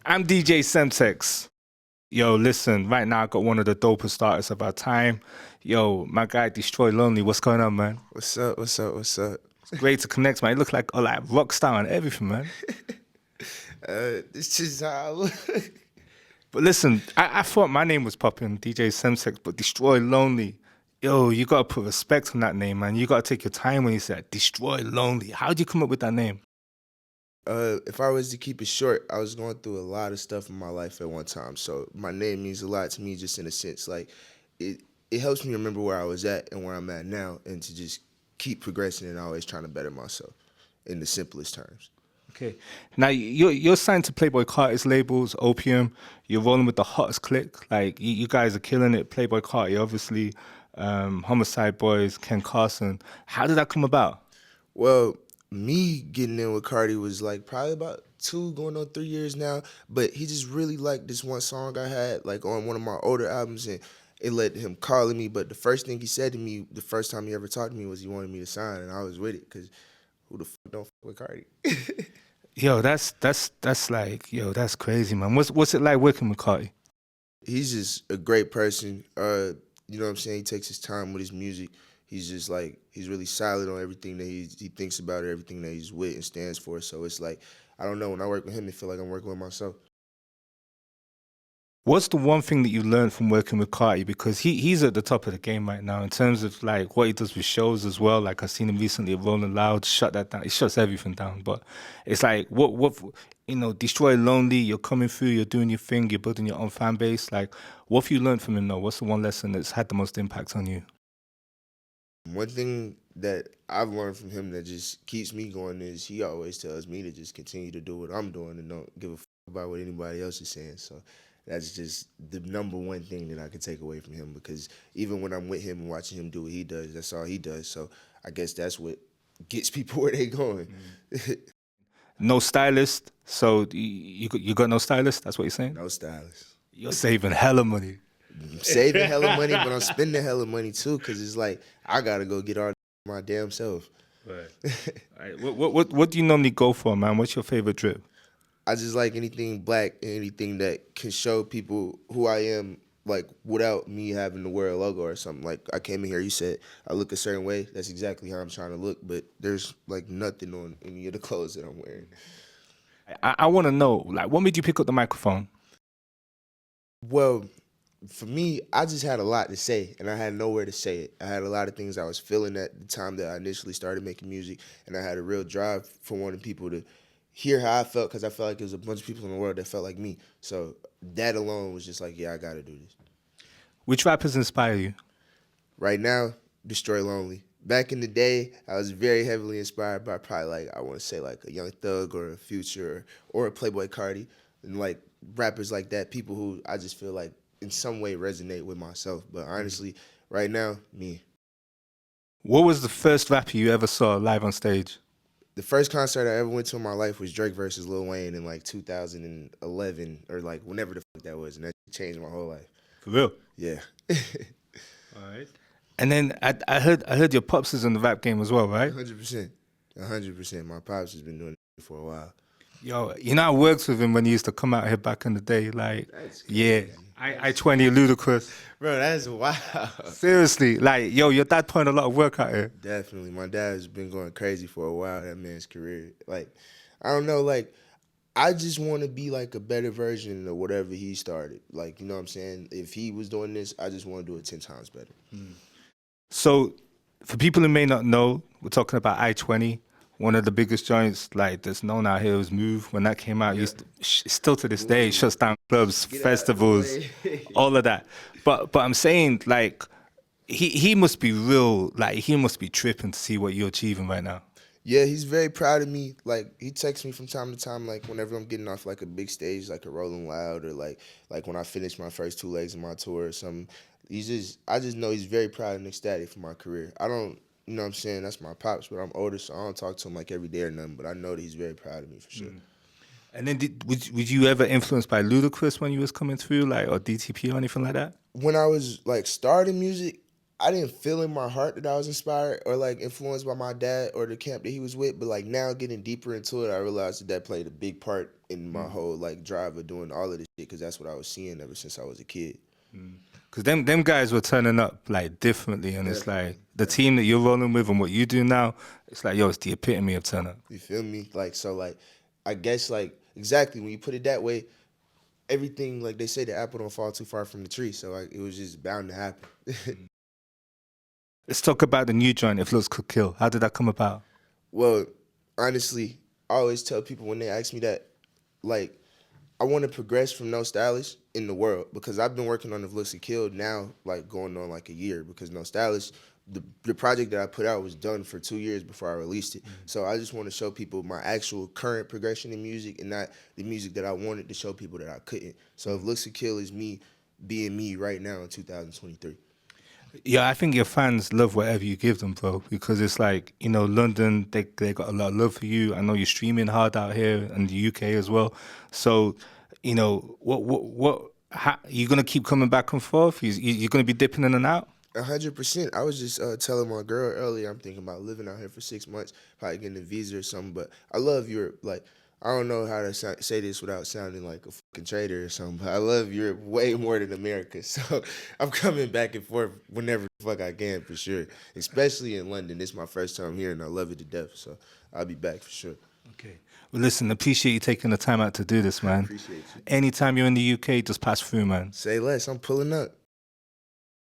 I'm DJ Semtex. Yo, listen, right now I got one of the dopest artists of our time. Yo, my guy Destroy Lonely, what's going on, man? What's up? What's up? What's up? It's great to connect, man. You look like rock star and everything, man. This is how I look. But listen, I thought my name was popping, DJ Semtex, but Destroy Lonely. Yo, you gotta put respect on that name, man. You gotta take your time when you say Destroy Lonely. How'd you come up with that name? If I was to keep it short, I was going through a lot of stuff in my life at one time. So my name means a lot to me, just in a sense. Like it helps me remember where I was at and where I'm at now, and to just keep progressing and always trying to better myself in the simplest terms. Okay. Now you're signed to Playboi Carti's labels, Opium. You're rolling with the hottest clique. Like you guys are killing it. Playboi Carti, obviously, Homicide Boys, Ken Carson. How did that come about? Well, me getting in with Cardi was like probably about 2 going on 3 years now, but he just really liked this one song I had like on one of my older albums, and it led to him calling me. But the first thing he said to me, the first time he ever talked to me, was he wanted me to sign, and I was with it because who the fuck don't fuck with Cardi? Yo, that's like, yo, that's crazy, man. What's it like working with Carti? He's just a great person. You know what I'm saying? He takes his time with his music. He's just like, he's really solid on everything that he thinks about, everything that he's with and stands for. So it's like, I don't know, when I work with him, it feel like I'm working with myself. What's the one thing that you learned from working with Carti? Because he's at the top of the game right now in terms of like what he does with shows as well. Like I've seen him recently at Rolling Loud, shut that down. He shuts everything down. But it's like what Destroy Lonely, you're coming through, you're doing your thing, you're building your own fan base. Like what have you learned from him though? What's the one lesson that's had the most impact on you? One thing that I've learned from him that just keeps me going is he always tells me to just continue to do what I'm doing and don't give a fuck about what anybody else is saying. So that's just the number one thing that I can take away from him, because even when I'm with him and watching him do what he does, that's all he does. So I guess that's what gets people where they going. No stylist, so you got no stylist? That's what you're saying? No stylist. You're saving hella money. I'm saving hella money, but I'm spending hella money too, because it's like I gotta go get all my damn self. Right. All right. What do you normally go for, man? What's your favorite drip? I just like anything black and anything that can show people who I am, like without me having to wear a logo or something. Like I came in here, you said I look a certain way. That's exactly how I'm trying to look, but there's like nothing on any of the clothes that I'm wearing. I want to know, like, what made you pick up the microphone? Well, for me, I just had a lot to say, and I had nowhere to say it. I had a lot of things I was feeling at the time that I initially started making music, and I had a real drive for wanting people to hear how I felt, because I felt like there was a bunch of people in the world that felt like me. So that alone was just like, yeah, I got to do this. Which rappers inspire you? Right now, Destroy Lonely. Back in the day, I was very heavily inspired by probably like, I want to say like a Young Thug or a Future or a Playboi Carti, and like rappers like that, people who I just feel like in some way resonate with myself. But honestly, right now, me. What was the first rapper you ever saw live on stage? The first concert I ever went to in my life was Drake versus Lil Wayne in like 2011 or like whenever the fuck that was, and that changed my whole life. For real? Yeah. All right. And then I heard your pops is in the rap game as well, right? 100%. 100%. My pops has been doing it for a while. Yo, I worked with him when he used to come out here back in the day. Like, That's yeah, crazy. I-20 Ludacris. Bro, that's wild. Seriously, like, yo, your dad put in a lot of work out here. Definitely. My dad has been going crazy for a while, that man's career. Like, I don't know, like, I just want to be like a better version of whatever he started. Like, you know what I'm saying? If he was doing this, I just want to do it 10 times better. So, for people who may not know, we're talking about I-20. One of the biggest joints like that's known out here was Move. When that came out, still to this day, it shuts down clubs, festivals, all of that. But I'm saying like he must be real, like he must be tripping to see what you're achieving right now. Yeah, he's very proud of me. Like, he texts me from time to time, like whenever I'm getting off like a big stage, like a Rolling Loud, or like when I finish my first 2 legs of my tour or something. I just know he's very proud and ecstatic for my career. I don't, you know what I'm saying, that's my pops, but I'm older, so I don't talk to him like every day or nothing, but I know that he's very proud of me for sure. And then was you ever influenced by Ludacris when you was coming through, like, or DTP or anything like that? When I was like starting music, I didn't feel in my heart that I was inspired or like influenced by my dad or the camp that he was with, but like now getting deeper into it, I realized that played a big part in my whole like drive of doing all of this shit because that's what I was seeing ever since I was a kid. Because them guys were turning up like differently, and it's like the team that you're rolling with and what you do now, it's like, yo, it's the epitome of turn up. You feel me? Like, so like, I guess like exactly when you put it that way, everything, like they say, the apple don't fall too far from the tree. So like, it was just bound to happen. Let's talk about the new joint, If Looks Could Kill. How did that come about? Well, honestly, I always tell people when they ask me that, like, I want to progress from No Stylish in the world because I've been working on If Looks Could Kill now, like going on like a year because No Stylish, the project that I put out was done for 2 years before I released it. So I just want to show people my actual current progression in music and not the music that I wanted to show people that I couldn't. So If Looks Could Kill is me being me right now in 2023. Yeah, I think your fans love whatever you give them, bro, because it's like, you know, London, they got a lot of love for you. I know you're streaming hard out here in the UK as well. So, you know, how, you going to keep coming back and forth? You're going to be dipping in and out? 100%. I was just telling my girl earlier, I'm thinking about living out here for 6 months, probably getting a visa or something. But I love Europe. Like, I don't know how to say this without sounding like a fucking traitor or something, but I love Europe way more than America. So I'm coming back and forth whenever the fuck I can for sure, especially in London. It's my first time here and I love it to death. So I'll be back for sure. Okay. Well, listen, appreciate you taking the time out to do this, man. Appreciate you. Anytime you're in the UK, just pass through, man. Say less. I'm pulling up.